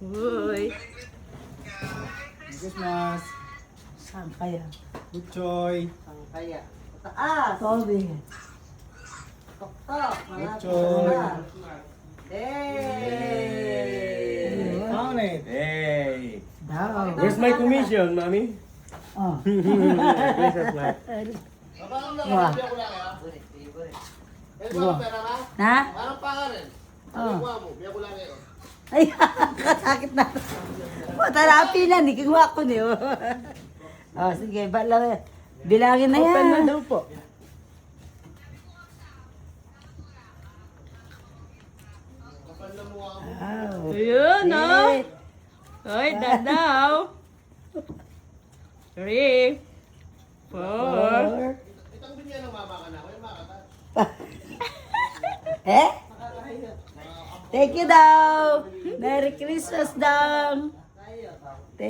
Uy. Christmas. Saan kaya? Butchoy. Ang kaya. Taas! Sorry. Tok-tok! Butchoy. Hey! Found it. Hey! Daw. Where's my commission, Mami? Oh. Christmas light. Wah. Wah. Na? Parang pangalan. Oh. Kuha mo, biya ko lang ngayon. Ay, kasakit na. Matarapi na, hindi kinuha ko niyo. Oh, sige, bilangin na yan. Open na daw po. Wow. Ayun, no? Eh, Uy, dadaw. 3, 4. Itang binyan ng mama ka na. May makata. Eh? Thank you daw. Merry Christmas daw.